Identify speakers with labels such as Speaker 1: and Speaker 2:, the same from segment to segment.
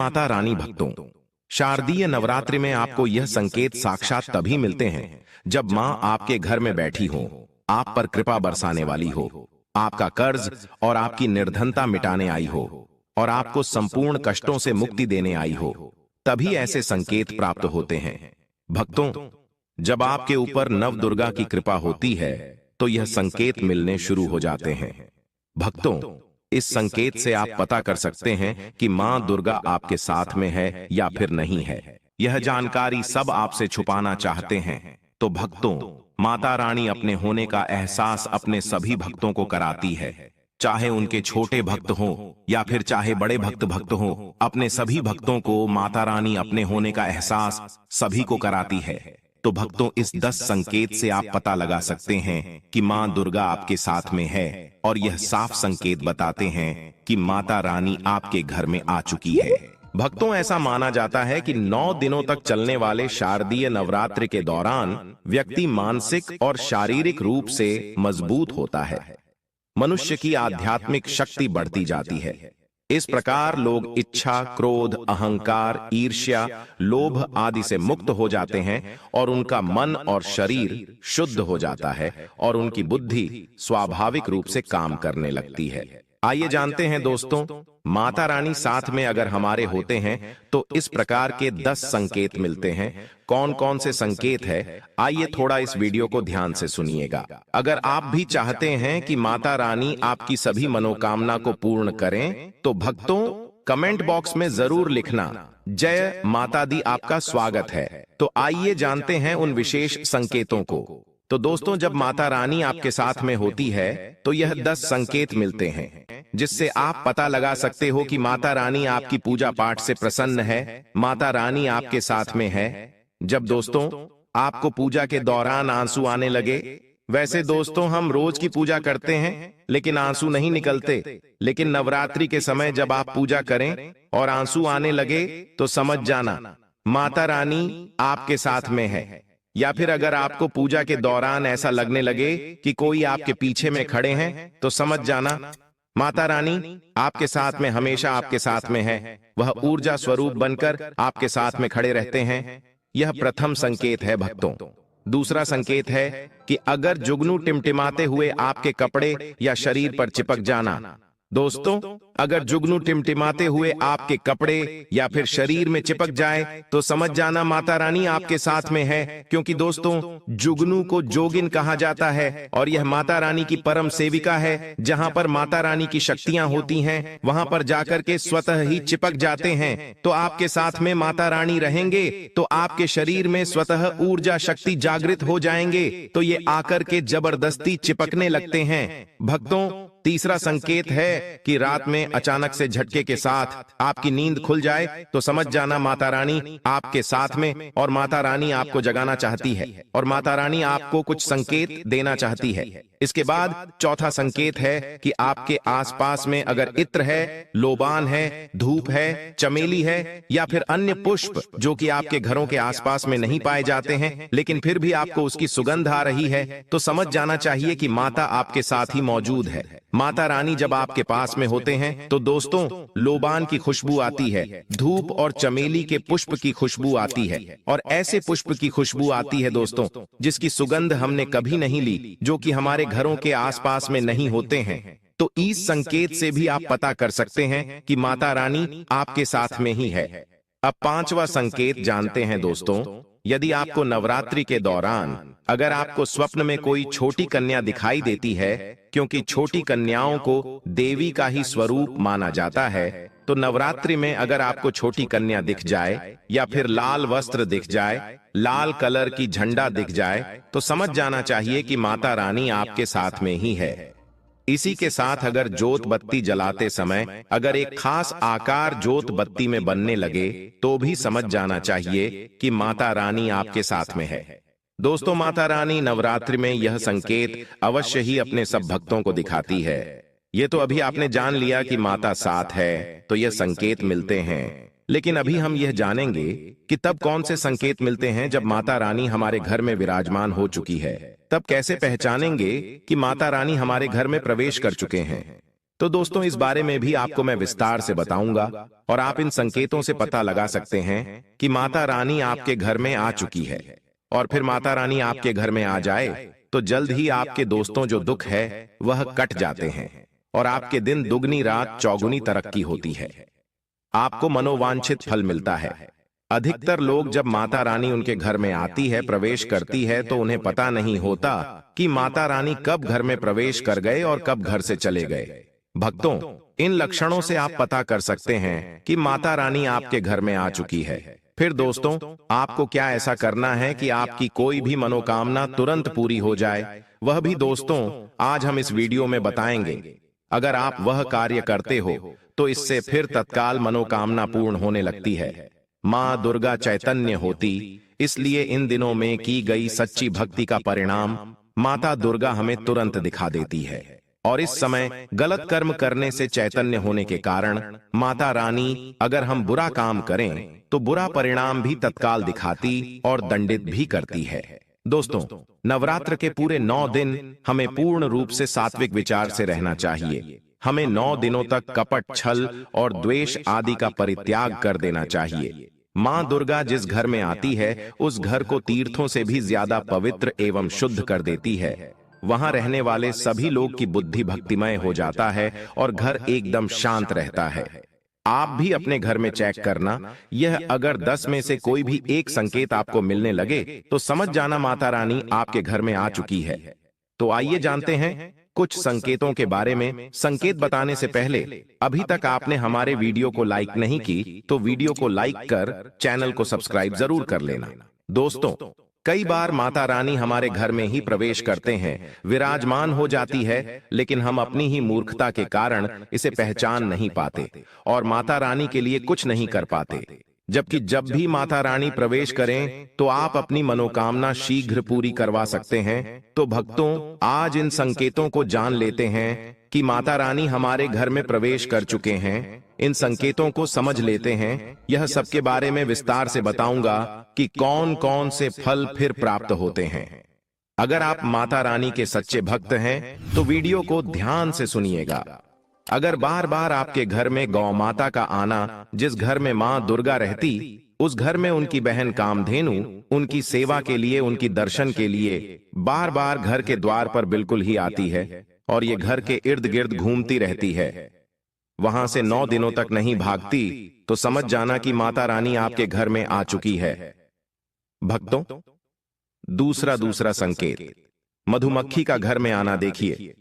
Speaker 1: माता रानी भक्तों, शारदीय नवरात्रि में आपको यह संकेत साक्षात तभी मिलते हैं जब मां आपके घर में बैठी हो, आप पर कृपा बरसाने वाली हो, आपका कर्ज और आपकी निर्धनता मिटाने आई हो और आपको संपूर्ण कष्टों से मुक्ति देने आई हो। तभी ऐसे संकेत प्राप्त होते हैं। भक्तों, जब आपके ऊपर नव दुर्गा की कृपा होती है तो यह संकेत मिलने शुरू हो जाते हैं। भक्तों, इस संकेत से आप पता कर सकते हैं कि मां दुर्गा आपके साथ में है या फिर नहीं है। यह जानकारी सब आपसे छुपाना चाहते हैं। तो भक्तों, माता रानी अपने होने का एहसास अपने सभी भक्तों को कराती है, चाहे उनके छोटे भक्त हों या फिर चाहे बड़े भक्त हों। अपने सभी भक्तों को माता रानी अपने होने का एहसास सभी को कराती है। तो भक्तों, इस 10 संकेत से आप पता लगा सकते हैं कि मां दुर्गा आपके साथ में है और यह साफ संकेत बताते हैं कि माता रानी आपके घर में आ चुकी है। भक्तों, ऐसा माना जाता है कि 9 दिनों तक चलने वाले शारदीय नवरात्रि के दौरान व्यक्ति मानसिक और शारीरिक रूप से मजबूत होता है। मनुष्य की आध्यात्मिक शक्ति बढ़ती जाती है। इस प्रकार लोग इच्छा, क्रोध, अहंकार, ईर्ष्या, लोभ आदि से मुक्त हो जाते हैं और उनका मन और शरीर शुद्ध हो जाता है और उनकी बुद्धि स्वाभाविक रूप से काम करने लगती है। आइए जानते हैं दोस्तों, माता रानी साथ में अगर हमारे होते हैं तो इस प्रकार के 10 संकेत मिलते हैं। कौन कौन से संकेत है, आइए थोड़ा इस वीडियो को ध्यान से सुनिएगा। अगर आप भी चाहते हैं कि माता रानी आपकी सभी मनोकामना को पूर्ण करें तो भक्तों, कमेंट बॉक्स में जरूर लिखना, जय माता दी आपका स्वागत है। तो आइए जानते हैं उन विशेष संकेतों को। तो दोस्तों, जब माता रानी आपके साथ में होती है तो यह 10 संकेत मिलते हैं जिससे आप पता लगा सकते हो कि माता रानी आपकी पूजा पाठ से प्रसन्न है, माता रानी आपके साथ में है। जब दोस्तों आपको पूजा के दौरान आंसू आने लगे, वैसे दोस्तों हम रोज की पूजा करते हैं लेकिन आंसू नहीं निकलते, लेकिन नवरात्रि के समय जब आप पूजा करें और आंसू आने लगे तो समझ जाना माता रानी आपके साथ में है। या फिर अगर आपको पूजा के दौरान ऐसा लगने लगे कि कोई आपके पीछे में खड़े हैं तो समझ जाना माता रानी आपके साथ में, हमेशा आपके साथ में है। वह ऊर्जा स्वरूप बनकर आपके साथ में खड़े रहते हैं। यह प्रथम संकेत है भक्तों। दूसरा संकेत है कि अगर जुगनू टिमटिमाते हुए आपके कपड़े या शरीर पर चिपक जाना। दोस्तों, अगर जुगनू टिमटिमाते हुए आपके कपड़े या फिर शरीर में चिपक जाए तो समझ जाना माता रानी आपके साथ में है, क्योंकि दोस्तों जुगनू को जोगिन कहा जाता है और यह माता रानी की परम सेविका है। जहां पर माता रानी की शक्तियां होती हैं वहां पर जाकर के स्वतः ही चिपक जाते हैं। तो आपके साथ में माता रानी रहेंगे तो आपके शरीर में स्वतः ऊर्जा शक्ति जागृत हो जाएंगे, तो ये आकर के जबरदस्ती चिपकने लगते हैं। भक्तों, तीसरा संकेत है कि रात में अचानक से झटके के साथ आपकी नींद खुल जाए तो समझ जाना माता रानी आपके साथ में और माता रानी आपको जगाना चाहती है और माता रानी आपको कुछ संकेत देना चाहती है। इसके बाद चौथा संकेत है कि आपके आसपास में अगर इत्र है, लोबान है, धूप है, चमेली है या फिर अन्य पुष्प जो कि आपके घरों के आसपास में नहीं पाए जाते हैं लेकिन फिर भी आपको उसकी सुगंध आ रही है तो समझ जाना चाहिए कि माता आपके साथ ही मौजूद है। माता रानी जब आपके पास में होते हैं तो दोस्तों लोबान की खुशबू आती है, धूप और चमेली के पुष्प की खुशबू आती है और ऐसे पुष्प की खुशबू आती है दोस्तों जिसकी सुगंध हमने कभी नहीं ली, जो कि हमारे घरों के आसपास में नहीं होते हैं। तो इस संकेत से भी आप पता कर सकते हैं कि माता रानी आपके साथ में ही है। अब पांचवा संकेत जानते हैं दोस्तों। यदि आपको नवरात्रि के दौरान अगर आपको स्वप्न में कोई छोटी कन्या दिखाई देती है, क्योंकि छोटी कन्याओं को देवी का ही स्वरूप माना जाता है, तो नवरात्रि में अगर आपको छोटी कन्या दिख जाए या फिर लाल वस्त्र दिख जाए, लाल कलर की झंडा दिख जाए तो समझ जाना चाहिए कि माता रानी आपके साथ में ही है। इसी के साथ अगर जोत बत्ती जलाते समय अगर एक खास आकार जोत बत्ती में बनने लगे तो भी समझ जाना चाहिए कि माता रानी आपके साथ में है। दोस्तों, माता रानी नवरात्रि में यह संकेत अवश्य ही अपने सब भक्तों को दिखाती है। ये तो अभी आपने जान लिया कि माता साथ है तो यह संकेत मिलते हैं, लेकिन अभी हम यह जानेंगे कि तब कौन से संकेत मिलते हैं जब माता रानी हमारे घर में विराजमान हो चुकी है। तब कैसे पहचानेंगे कि माता रानी हमारे घर में प्रवेश कर चुके हैं। तो दोस्तों, इस बारे में भी आपको मैं विस्तार से बताऊंगा और आप इन संकेतों से पता लगा सकते हैं कि माता रानी आपके घर में आ चुकी है। और फिर माता रानी आपके घर में आ जाए तो जल्द ही आपके दोस्तों जो दुख है वह कट जाते हैं और आपके दिन दुगनी रात चौगुनी तरक्की होती है। आपको मनोवांछित फल मिलता है। अधिकतर लोग जब माता रानी उनके घर में आती है, प्रवेश करती है, तो उन्हें पता नहीं होता कि माता रानी कब घर में प्रवेश कर गए और कब घर से चले गए। भक्तों, इन लक्षणों से आप पता कर सकते हैं कि माता रानी आपके घर में आ चुकी है। फिर दोस्तों, आपको क्या ऐसा करना है कि आपकी कोई भी मनोकामना तुरंत पूरी हो जाए, वह भी दोस्तों आज हम इस वीडियो में बताएंगे। अगर आप वह कार्य करते हो तो इससे फिर तत्काल मनोकामना पूर्ण होने लगती है। माँ दुर्गा चैतन्य होती, इसलिए इन दिनों में की गई सच्ची भक्ति का परिणाम माता दुर्गा हमें तुरंत दिखा देती है। और इस समय गलत कर्म करने से चैतन्य होने के कारण माता रानी अगर हम बुरा काम करें तो बुरा परिणाम भी तत्काल दिखाती और दंडित भी करती है। दोस्तों, नवरात्र के पूरे 9 दिन हमें पूर्ण रूप से सात्विक विचार से रहना चाहिए। हमें 9 दिनों तक कपट, छल और द्वेष आदि का परित्याग कर देना चाहिए। माँ दुर्गा जिस घर में आती है उस घर को तीर्थों से भी ज्यादा पवित्र एवं शुद्ध कर देती है। वहां रहने वाले सभी लोग की बुद्धि भक्तिमय हो जाता है और घर एकदम शांत रहता है। आप भी अपने घर में चेक करना, यह अगर 10 में से कोई भी एक संकेत आपको मिलने लगे तो समझ जाना माता रानी आपके घर में आ चुकी है। तो आइए जानते हैं कुछ संकेतों के बारे में। संकेत बताने से पहले अभी तक आपने हमारे वीडियो को लाइक नहीं की तो वीडियो को लाइक कर चैनल को सब्सक्राइब जरूर कर लेना। दोस्तों, कई बार माता रानी हमारे घर में ही प्रवेश करते हैं, विराजमान हो जाती है, लेकिन हम अपनी ही मूर्खता के कारण इसे पहचान नहीं पाते और माता रानी के लिए कुछ नहीं कर पाते। जबकि जब भी माता रानी प्रवेश करें तो आप अपनी मनोकामना शीघ्र पूरी करवा सकते हैं। तो भक्तों, आज इन संकेतों को जान लेते हैं कि माता रानी हमारे घर में प्रवेश कर चुके हैं। इन संकेतों को समझ लेते हैं। यह सबके बारे में विस्तार से बताऊंगा कि कौन कौन से फल फिर प्राप्त होते हैं। अगर आप माता रानी के सच्चे भक्त हैं तो वीडियो को ध्यान से सुनिएगा। अगर बार बार आपके घर में गौ माता का आना, जिस घर में माँ दुर्गा रहती उस घर में उनकी बहन कामधेनु उनकी सेवा के लिए, उनकी दर्शन के लिए बार बार घर के द्वार पर बिल्कुल ही आती है और ये घर के इर्द गिर्द घूमती रहती है, वहां से 9 दिनों तक नहीं भागती, तो समझ जाना कि माता रानी आपके घर में आ चुकी है। भक्तों, दूसरा संकेत, मधुमक्खी का घर में आना। देखिए,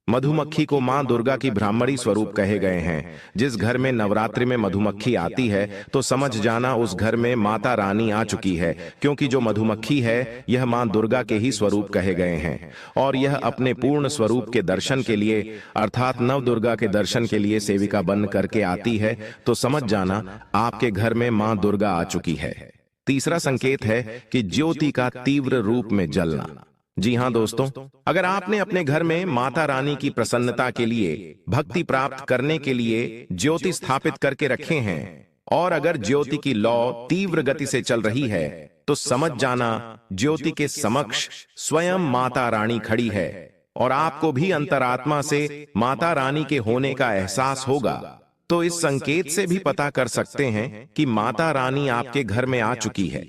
Speaker 1: मधुमक्खी को मां दुर्गा की ब्राह्मणी स्वरूप कहे गए हैं। जिस घर में नवरात्रि में मधुमक्खी आती है तो समझ जाना उस घर में माता रानी आ चुकी है, क्योंकि जो मधुमक्खी है यह मां दुर्गा के ही स्वरूप कहे गए हैं और यह अपने पूर्ण स्वरूप के दर्शन के लिए अर्थात नव दुर्गा के दर्शन के लिए सेविका बन करके आती है। तो समझ जाना आपके घर में मां दुर्गा आ चुकी है। तीसरा संकेत है कि ज्योति का तीव्र रूप में जलना। जी हां दोस्तों, अगर आपने अपने घर में माता रानी की प्रसन्नता के लिए, भक्ति प्राप्त करने के लिए ज्योति स्थापित करके रखे हैं और अगर ज्योति की लौ तीव्र गति से चल रही है तो समझ जाना ज्योति के समक्ष स्वयं माता रानी खड़ी है और आपको भी अंतरात्मा से माता रानी के होने का एहसास होगा। तो इस संकेत से भी पता कर सकते हैं कि माता रानी आपके घर में आ चुकी है,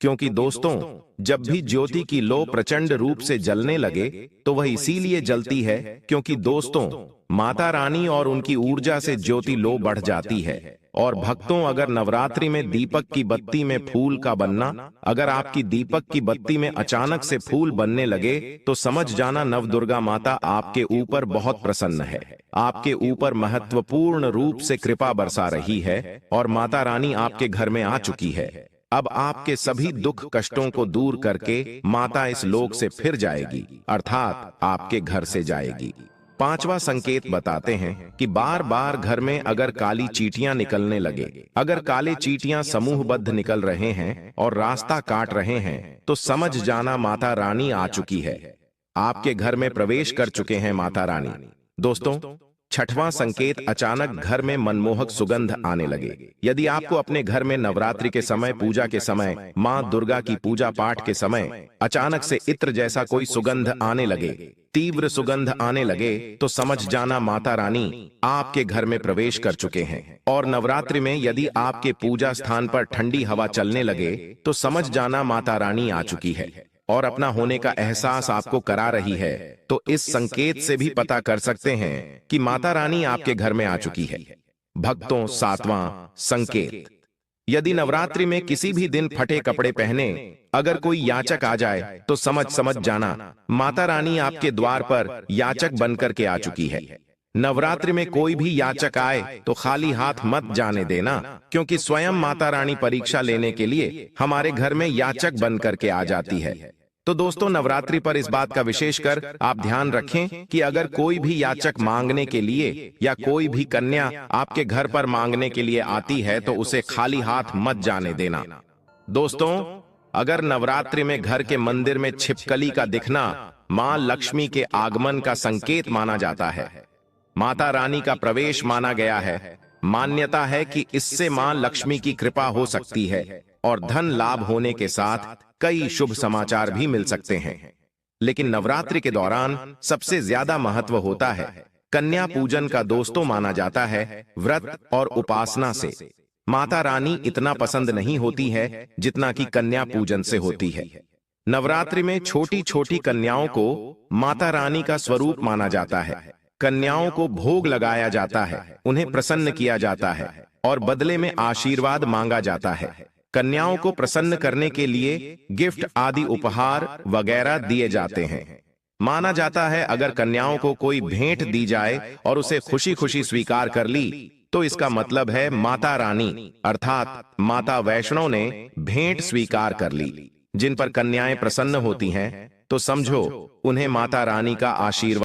Speaker 1: क्योंकि दोस्तों, जब भी ज्योति की लौ प्रचंड रूप से जलने लगे तो वह इसीलिए जलती है क्योंकि दोस्तों, माता रानी और उनकी ऊर्जा से ज्योति लौ बढ़ जाती है। और भक्तों, अगर नवरात्रि में दीपक की बत्ती में फूल का बनना, अगर आपकी दीपक की बत्ती में अचानक से फूल बनने लगे तो समझ जाना नव दुर्गा माता आपके ऊपर बहुत प्रसन्न है, आपके ऊपर महत्वपूर्ण रूप से कृपा बरसा रही है और माता रानी आपके घर में आ चुकी है। अब आपके सभी दुख कष्टों को दूर करके माता इस लोक से फिर जाएगी, अर्थात आपके घर से जाएगी। 5वां संकेत बताते हैं कि बार बार घर में अगर काली चींटियां निकलने लगे, अगर काले चींटियां समूहबद्ध निकल रहे हैं और रास्ता काट रहे हैं तो समझ जाना माता रानी आ चुकी है, आपके घर में प्रवेश कर चुके हैं माता रानी। दोस्तों, छठवां संकेत, अचानक घर में मनमोहक सुगंध आने लगे। यदि आपको अपने घर में नवरात्रि के समय, पूजा के समय, मां दुर्गा की पूजा पाठ के समय अचानक से इत्र जैसा कोई सुगंध आने लगे, तीव्र सुगंध आने लगे, तो समझ जाना माता रानी आपके घर में प्रवेश कर चुके हैं। और नवरात्रि में यदि आपके पूजा स्थान पर ठंडी हवा चलने लगे, तो समझ जाना माता रानी आ चुकी है और अपना होने का एहसास आपको करा रही है। तो इस संकेत से भी पता कर सकते हैं कि माता रानी आपके घर में आ चुकी है। भक्तों, सातवां संकेत, यदि नवरात्रि में किसी भी दिन फटे कपड़े पहने अगर कोई याचक आ जाए, तो समझ जाना माता रानी आपके द्वार पर याचक बनकर के आ चुकी है। नवरात्रि में कोई भी याचक आए तो खाली हाथ मत जाने देना, क्योंकि स्वयं माता रानी परीक्षा लेने के लिए हमारे घर में याचक बनकर के आ जाती है। तो दोस्तों, नवरात्रि पर इस बात का विशेषकर आप ध्यान रखें कि अगर कोई भी याचक मांगने के लिए या कोई भी कन्या आपके घर पर मांगने के लिए आती है, तो उसे खाली हाथ मत जाने देना। दोस्तों, अगर नवरात्रि में घर के मंदिर में छिपकली का दिखना मां लक्ष्मी के आगमन का संकेत माना जाता है, माता रानी का प्रवेश माना गया है। मान्यता है कि इससे मां लक्ष्मी की कृपा हो सकती है और धन लाभ होने के साथ कई शुभ समाचार भी मिल सकते हैं। लेकिन नवरात्रि के दौरान सबसे ज्यादा महत्व होता है कन्या पूजन का। दोस्तों, माना जाता है व्रत और उपासना से माता रानी इतना पसंद नहीं होती है जितना कि कन्या पूजन से होती है। नवरात्रि में छोटी छोटी कन्याओं को माता रानी का स्वरूप माना जाता है। कन्याओं को भोग लगाया जाता है, उन्हें प्रसन्न किया जाता है और बदले में आशीर्वाद मांगा जाता है। कन्याओं को प्रसन्न करने के लिए गिफ्ट आदि उपहार वगैरह दिए जाते हैं। माना जाता है अगर कन्याओं को कोई भेंट दी जाए और उसे खुशी खुशी स्वीकार कर ली, तो इसका मतलब है माता रानी अर्थात माता वैष्णो ने भेंट स्वीकार कर ली। जिन पर कन्याएं प्रसन्न होती हैं, तो समझो उन्हें माता रानी का आशीर्वाद